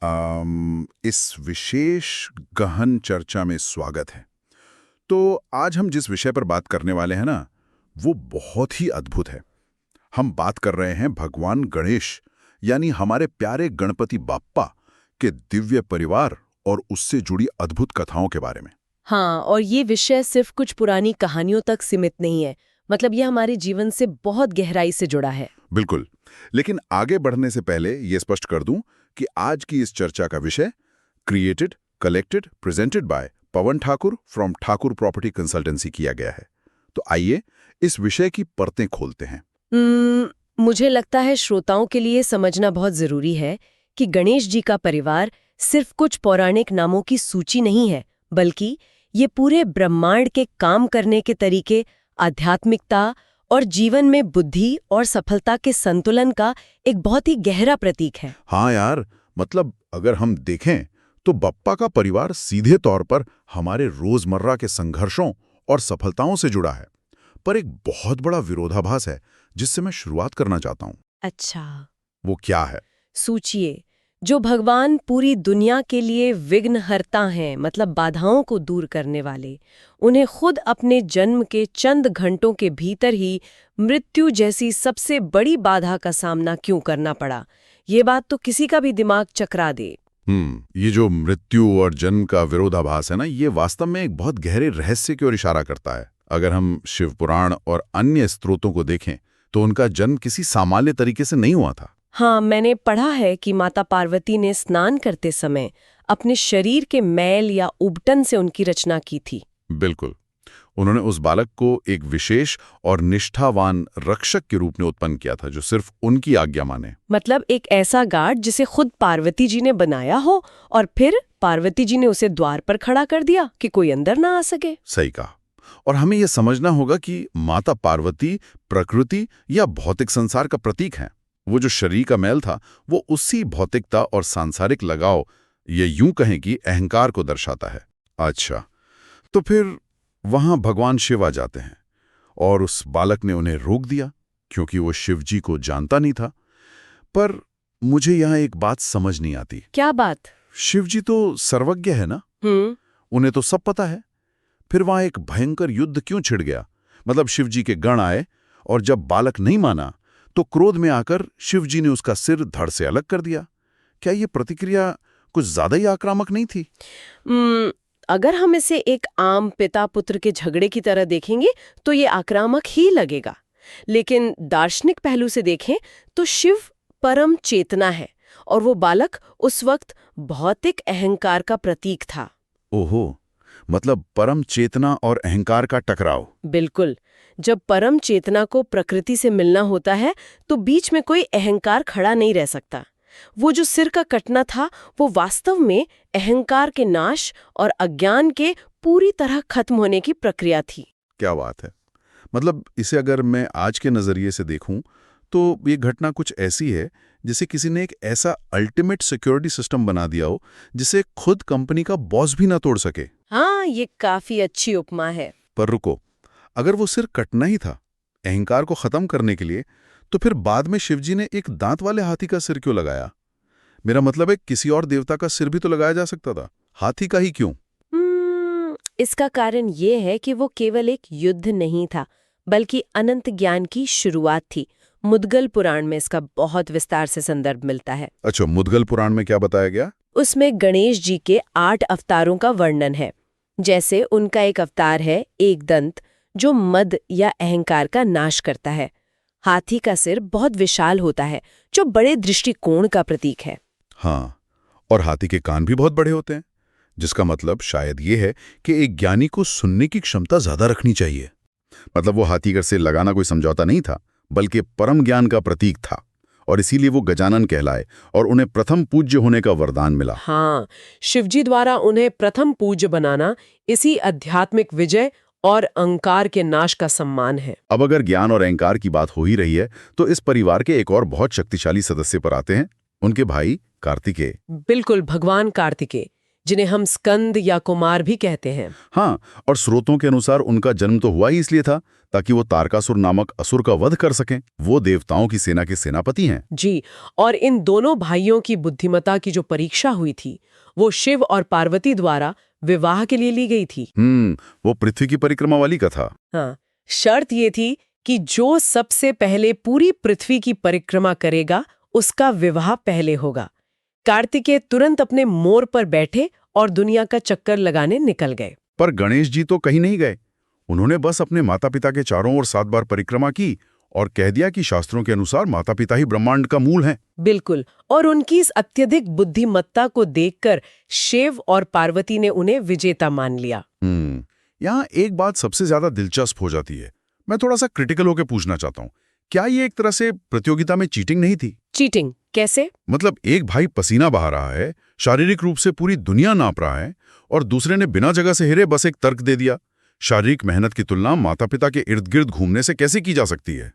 इस विशेष गहन चर्चा में स्वागत है। तो आज हम जिस विषय पर बात करने वाले हैं ना, वो बहुत ही अद्भुत है। हम बात कर रहे हैं भगवान गणेश, यानी हमारे प्यारे गणपति बाप्पा के दिव्य परिवार और उससे जुड़ी अद्भुत कथाओं के बारे में। हाँ, और ये विषय सिर्फ कुछ पुरानी कहानियों तक सीमित नहीं है। मतलब ये हमारे जीवन से बहुत गहराई से जुड़ा है। बिल्कुल। लेकिन आगे बढ़ने से पहले ये स्पष्ट कर दूं कि आज की इस चर्चा का विषय created, collected, presented by Pawan Thakur from Thakur property consultancy किया गया है। तो आइए इस विषय की परतें खोलते हैं। मुझे लगता है श्रोताओं के लिए समझना बहुत जरूरी है कि गणेश जी का परिवार सिर्फ कुछ पौराणिक नामों की सूची नहीं है, बल्कि ये पूरे ब्रह्मांड के काम करने के तरीके, आध्यात्मिकता और जीवन में बुद्धि और सफलता के संतुलन का एक बहुत ही गहरा प्रतीक है। हाँ यार, मतलब अगर हम देखें तो बप्पा का परिवार सीधे तौर पर हमारे रोजमर्रा के संघर्षों और सफलताओं से जुड़ा है, पर एक बहुत बड़ा विरोधाभास है जिससे मैं शुरुआत करना चाहता हूँ। अच्छा, वो क्या है? सोचिए, जो भगवान पूरी दुनिया के लिए विघ्नहर्ता हैं, मतलब बाधाओं को दूर करने वाले, उन्हें खुद अपने जन्म के चंद घंटों के भीतर ही मृत्यु जैसी सबसे बड़ी बाधा का सामना क्यों करना पड़ा? ये बात तो किसी का भी दिमाग चकरा दे। ये जो मृत्यु और जन्म का विरोधाभास है ना, ये वास्तव में एक बहुत गहरे रहस्य की ओर इशारा करता है। अगर हम शिव पुराण और अन्य स्रोतों को देखें तो उनका जन्म किसी सामान्य तरीके से नहीं हुआ था। हाँ, मैंने पढ़ा है कि माता पार्वती ने स्नान करते समय अपने शरीर के मैल या उबटन से उनकी रचना की थी। बिल्कुल। उन्होंने उस बालक को एक विशेष और निष्ठावान रक्षक के रूप में उत्पन्न किया था, जो सिर्फ उनकी आज्ञा माने। मतलब एक ऐसा गार्ड जिसे खुद पार्वती जी ने बनाया हो और फिर पार्वती जी ने उसे द्वार पर खड़ा कर दिया कि कोई अंदर ना आ सके। सही कहा। और हमें यह समझना होगा कि माता पार्वती प्रकृति या भौतिक संसार का प्रतीक है। वो जो शरीर का मैल था, वो उसी भौतिकता और सांसारिक लगाव, ये यूं कहें कि अहंकार को दर्शाता है। अच्छा, तो फिर वहां भगवान शिव आ जाते हैं और उस बालक ने उन्हें रोक दिया क्योंकि वो शिव जी को जानता नहीं था। पर मुझे यहाँ एक बात समझ नहीं आती। क्या बात? शिव जी तो सर्वज्ञ है ना, उन्हें तो सब पता है। फिर वहां एक भयंकर युद्ध क्यों छिड़ गया? मतलब शिव जी के गण आए और जब बालक नहीं माना तो क्रोध में आकर शिव जी ने उसका सिर धड़ से अलग कर दिया। क्या ये प्रतिक्रिया कुछ ज्यादा ही आक्रामक नहीं थी? अगर हम इसे एक आम पिता पुत्र के झगड़े की तरह देखेंगे तो ये आक्रामक ही लगेगा, लेकिन दार्शनिक पहलू से देखें तो शिव परम चेतना है और वो बालक उस वक्त भौतिक अहंकार का प्रतीक था। ओहो, मतलब परम चेतना और अहंकार का टकराव। बिल्कुल। जब परम चेतना को प्रकृति से मिलना होता है तो बीच में कोई अहंकार खड़ा नहीं रह सकता। वो जो सिर का कटना था, वो वास्तव में अहंकार के नाश और अज्ञान के पूरी तरह खत्म होने की प्रक्रिया थी। क्या बात है। मतलब इसे अगर मैं आज के नजरिए से देखूं तो ये घटना कुछ ऐसी है जिसे किसी ने एक ऐसा अल्टीमेट सिक्योरिटी सिस्टम बना दिया हो जिसे खुद कंपनी का बॉस भी ना तोड़ सके। हाँ, ये काफी अच्छी उपमा है। पर रुको, अगर वो सिर कटना ही था अहंकार को खत्म करने के लिए, तो फिर बाद में शिवजी ने एक दांत वाले हाथी का सिर क्यों लगाया? मेरा मतलब है किसी और देवता का सिर भी तो लगाया जा सकता था, हाथी का ही क्यों? इसका कारण ये है कि वो केवल एक युद्ध नहीं था, बल्कि अनंत ज्ञान की शुरुआत थी। मुद्गल पुराण में इसका बहुत विस्तार से संदर्भ मिलता है। अच्छा, मुद्गल पुराण में क्या बताया गया? उसमें गणेश जी के 8 अवतारों का वर्णन है। जैसे उनका एक अवतार है एक दंत, जो मद या अहंकार का नाश करता है। हाथी का सिर बहुत विशाल होता है, जो बड़े दृष्टिकोण का प्रतीक है। हाँ, और हाथी के कान भी बहुत बड़े होते हैं, जिसका मतलब शायद ये है कि एक ज्ञानी को सुनने की क्षमता ज्यादा रखनी चाहिए। मतलब वो हाथी का सिर लगाना कोई समझौता नहीं था, बल्कि परम ज्ञान का प्रतीक था, और इसीलिए वो गजानन कहलाए और उन्हें प्रथम पूज्य होने का वरदान मिला। हाँ, शिवजी द्वारा उन्हें प्रथम पूज्य बनाना इसी आध्यात्मिक विजय और अहंकार के नाश का सम्मान है। अब अगर ज्ञान और अहंकार की बात हो ही रही है तो इस परिवार के एक और बहुत शक्तिशाली सदस्य पर आते हैं, उनके भाई कार्तिकेय। बिल्कुल, भगवान कार्तिकेय। जिन्हें हम स्कंद या कुमार भी कहते हैं। हाँ, और स्रोतों के अनुसार उनका जन्म तो हुआ ही इसलिए था ताकि वो तारकासुर नामक असुर का वध कर सकें। वो देवताओं की सेना के सेनापति हैं। जी, और इन दोनों भाइयों की बुद्धिमत्ता की जो परीक्षा हुई थी वो शिव और पार्वती द्वारा विवाह के लिए ली गई थी। वो पृथ्वी की परिक्रमा वाली कथा। हाँ, शर्त ये थी कि जो सबसे पहले पूरी पृथ्वी की परिक्रमा करेगा उसका विवाह पहले होगा। कार्तिकेय तुरंत अपने मोर पर बैठे और दुनिया का चक्कर लगाने निकल गए। पर गणेश जी तो कहीं नहीं गए। उन्होंने बस अपने माता पिता के चारों ओर 7 बार परिक्रमा की और कह दिया कि शास्त्रों के अनुसार माता पिता ही ब्रह्मांड का मूल हैं। बिल्कुल, और उनकी इस अत्यधिक बुद्धिमत्ता को देखकर शिव और पार्वती ने उन्हें विजेता मान लिया। यहाँ एक बात सबसे ज्यादा दिलचस्प हो जाती है। मैं थोड़ा सा क्रिटिकल होकर पूछना चाहता हूँ, क्या ये एक तरह से प्रतियोगिता में चीटिंग नहीं थी? चीटिंग कैसे? मतलब एक भाई पसीना बहा रहा है, शारीरिक रूप से पूरी दुनिया नाप रहा है, और दूसरे ने बिना जगह से हिरे बस एक तर्क दे दिया। शारीरिक मेहनत की तुलना माता पिता के इर्द गिर्द घूमने से कैसे की जा सकती है?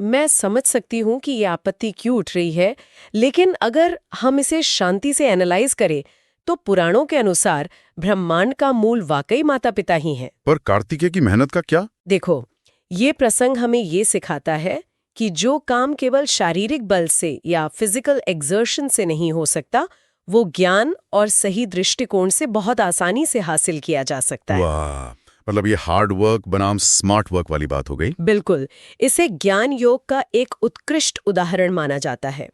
मैं समझ सकती हूँ कि ये आपत्ति क्यों उठ रही है, लेकिन अगर हम इसे शांति से एनालाइज करें तो पुराणों के अनुसार ब्रह्मांड का मूल वाकई माता पिता ही हैं। पर कार्तिकेय की मेहनत का क्या? देखो, ये प्रसंग हमें ये सिखाता है कि जो काम केवल शारीरिक बल से या फिजिकल एक्सर्शन से नहीं हो सकता, वो ज्ञान और सही दृष्टिकोण से बहुत आसानी से हासिल किया जा सकता है। वाह, मतलब ये हार्ड वर्क बनाम स्मार्ट वर्क वाली बात हो गई। बिल्कुल, इसे ज्ञान योग का एक उत्कृष्ट उदाहरण माना जाता है।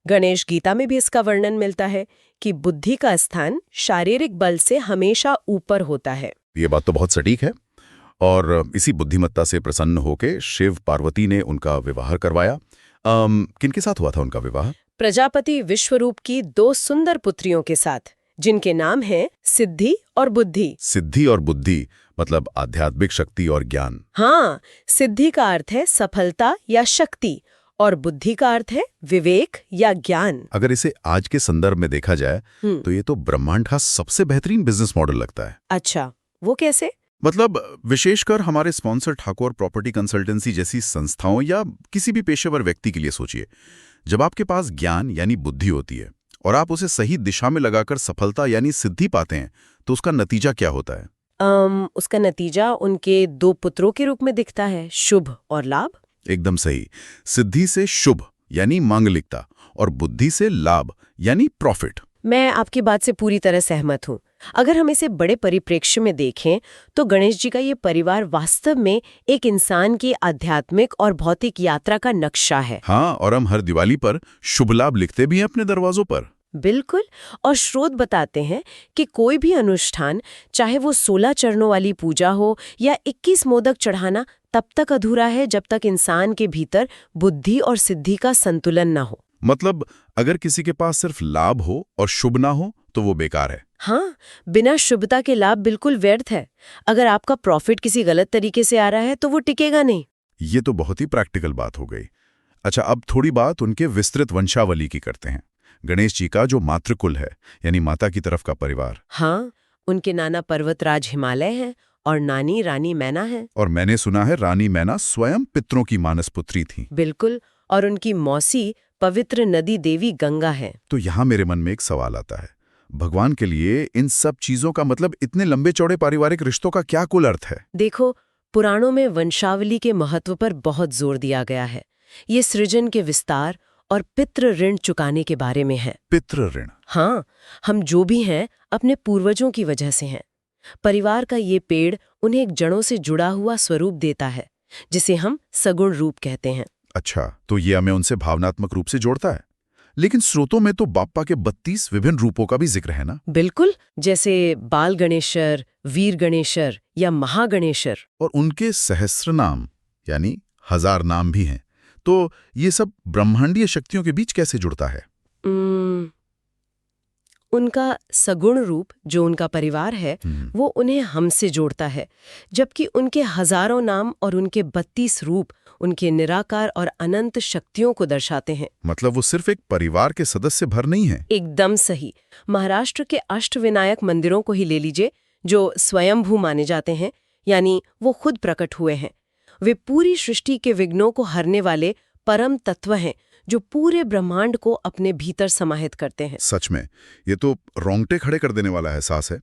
गणेश गीता में भी इसका वर्णन मिलता है कि बुद्धि का स्थान शारीरिक बल से हमेशा ऊपर होता है। ये बात तो बहुत सटीक है। और इसी बुद्धिमत्ता से प्रसन्न होके शिव पार्वती ने उनका विवाह करवाया। किनके साथ हुआ था उनका विवाह? प्रजापति विश्वरूप की 2 सुंदर पुत्रियों के साथ, जिनके नाम हैं सिद्धि और बुद्धि। सिद्धि और बुद्धि मतलब आध्यात्मिक शक्ति और ज्ञान। हाँ, सिद्धि का अर्थ है सफलता या शक्ति और बुद्धि का अर्थ है विवेक या ज्ञान। अगर इसे आज के संदर्भ में देखा जाए तो ये तो ब्रह्मांड का सबसे बेहतरीन बिजनेस मॉडल लगता है। अच्छा, वो कैसे? मतलब विशेषकर हमारे स्पॉन्सर ठाकुर प्रॉपर्टी कंसल्टेंसी जैसी संस्थाओं या किसी भी पेशेवर व्यक्ति के लिए सोचिए। जब आपके पास ज्ञान यानी बुद्धि होती है और आप उसे सही दिशा में लगाकर सफलता यानी सिद्धि पाते हैं तो उसका नतीजा क्या होता है? उसका नतीजा उनके 2 पुत्रों के रूप में दिखता है, शुभ और लाभ। एकदम सही। सिद्धि से शुभ यानी मांगलिकता और बुद्धि से लाभ यानी प्रॉफिट। मैं आपकी बात से पूरी तरह सहमत हूँ। अगर हम इसे बड़े परिप्रेक्ष्य में देखें तो गणेश जी का ये परिवार वास्तव में एक इंसान की आध्यात्मिक और भौतिक यात्रा का नक्शा है। हाँ, और हम हर दिवाली पर शुभ लाभ लिखते भी हैं अपने दरवाजों पर। बिल्कुल, और स्रोत बताते हैं कि कोई भी अनुष्ठान, चाहे वो 16 चरणों वाली पूजा हो या 21 मोदक चढ़ाना, तब तक अधूरा है जब तक इंसान के भीतर बुद्धि और सिद्धि का संतुलन न हो। मतलब अगर किसी के पास सिर्फ लाभ हो और शुभ ना हो तो वो बेकार है। हाँ, बिना शुभता के लाभ बिल्कुल व्यर्थ है। अगर आपका प्रॉफिट किसी गलत तरीके से आ रहा है तो वो टिकेगा नहीं। ये तो बहुत ही प्रैक्टिकल बात हो गई। अच्छा, अब थोड़ी बात उनके विस्तृत वंशावली की करते हैं। गणेश जी का जो मातृकुल है यानी माता की तरफ का परिवार। हाँ, उनके नाना पर्वतराज हिमालय हैं और नानी रानी मैना है। और मैंने सुना है रानी मैना स्वयं पितरों की मानस पुत्री थी। बिल्कुल, और उनकी मौसी पवित्र नदी देवी गंगा है। तो यहाँ मेरे मन में एक सवाल आता है, भगवान के लिए इन सब चीजों का मतलब इतने लंबे चौड़े पारिवारिक रिश्तों का क्या कुल अर्थ है? देखो, पुराणों में वंशावली के महत्व पर बहुत जोर दिया गया है। ये सृजन के विस्तार और पितृ ऋण चुकाने के बारे में है। पितृ ऋण? हाँ, हम जो भी हैं अपने पूर्वजों की वजह से हैं। परिवार का ये पेड़ उन्हें एक जड़ों से जुड़ा हुआ स्वरूप देता है, जिसे हम सगुण रूप कहते हैं। अच्छा, तो ये हमें उनसे भावनात्मक रूप से जोड़ता है। लेकिन स्रोतों में तो बाप्पा के 32 विभिन्न रूपों का भी जिक्र है ना? बिल्कुल, जैसे बाल गणेशर, वीर गणेशर या महागणेशर। और उनके सहस्र नाम यानी 1000 नाम भी हैं। तो ये सब ब्रह्मांडीय शक्तियों के बीच कैसे जुड़ता है? उनका सगुण रूप जो उनका परिवार है वो उन्हें हमसे जोड़ता है, जबकि उनके हजारों नाम और उनके 32 रूप उनके निराकार और अनंत शक्तियों को दर्शाते हैं। मतलब वो सिर्फ एक परिवार के सदस्य भर नहीं है। एकदम सही। महाराष्ट्र के अष्टविनायक मंदिरों को ही ले लीजिए, जो स्वयंभू माने जाते हैं, यानी वो खुद प्रकट हुए हैं। वे पूरी सृष्टि के विघ्नों को हरने वाले परम तत्व हैं, जो पूरे ब्रह्मांड को अपने भीतर समाहित करते हैं। सच में, ये तो रोंगटे खड़े कर देने वाला एहसास है।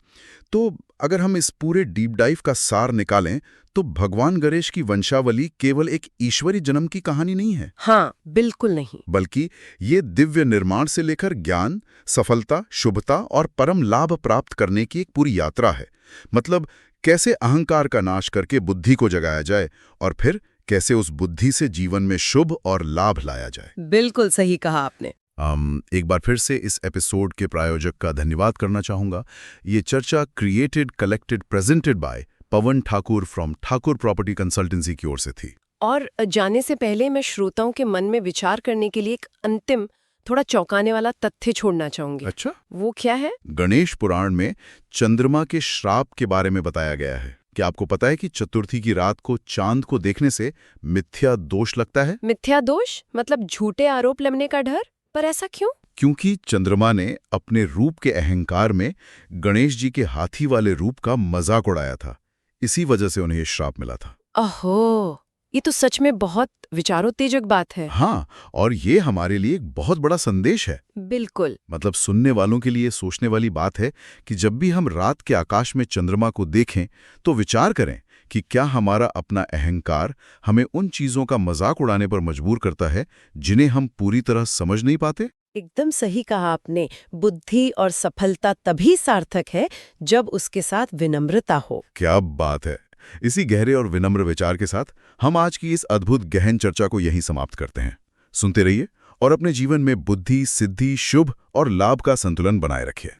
तो अगर हम इस पूरे डीप डाइव का सार निकालें तो भगवान गणेश की वंशावली केवल एक ईश्वरी जन्म की कहानी नहीं है। हाँ, बिल्कुल नहीं। बल्कि ये दिव्य निर्माण से लेकर ज्ञान, सफलता, शुभता और परम लाभ प्राप्त करने की एक पूरी यात्रा है। मतलब कैसे अहंकार का नाश करके बुद्धि को जगाया जाए और फिर कैसे उस बुद्धि से जीवन में शुभ और लाभ लाया जाए। बिल्कुल सही कहा आपने। एक बार फिर से इस एपिसोड के प्रायोजक का धन्यवाद करना चाहूंगा। ये चर्चा created, collected, presented by Pawan Thakur from Thakur property consultancy की ओर से थी। और जाने से पहले मैं श्रोताओं के मन में विचार करने के लिए एक अंतिम, थोड़ा चौंकाने वाला तथ्य छोड़ना चाहूंगी। अच्छा, वो क्या है? गणेश पुराण में चंद्रमा के श्राप के बारे में बताया गया है। क्या आपको पता है कि चतुर्थी की रात को चांद को देखने से मिथ्या दोष लगता है? मिथ्या दोष मतलब झूठे आरोप लगने का डर? पर ऐसा क्यों? क्योंकि चंद्रमा ने अपने रूप के अहंकार में गणेश जी के हाथी वाले रूप का मजाक उड़ाया था। इसी वजह से उन्हें ये श्राप मिला था। ओहो, ये तो सच में बहुत विचारोत्तेजक बात है। हाँ, और ये हमारे लिए एक बहुत बड़ा संदेश है। बिल्कुल। मतलब सुनने वालों के लिए सोचने वाली बात है कि जब भी हम रात के आकाश में चंद्रमा को देखें तो विचार करें कि क्या हमारा अपना अहंकार हमें उन चीजों का मजाक उड़ाने पर मजबूर करता है जिन्हें हम पूरी तरह समझ नहीं पाते। एकदम सही कहा आपने। बुद्धि और सफलता तभी सार्थक है जब उसके साथ विनम्रता हो। क्या बात है। इसी गहरे और विनम्र विचार के साथ हम आज की इस अद्भुत गहन चर्चा को यहीं समाप्त करते हैं। सुनते रहिए और अपने जीवन में बुद्धि, सिद्धि, शुभ और लाभ का संतुलन बनाए रखिए।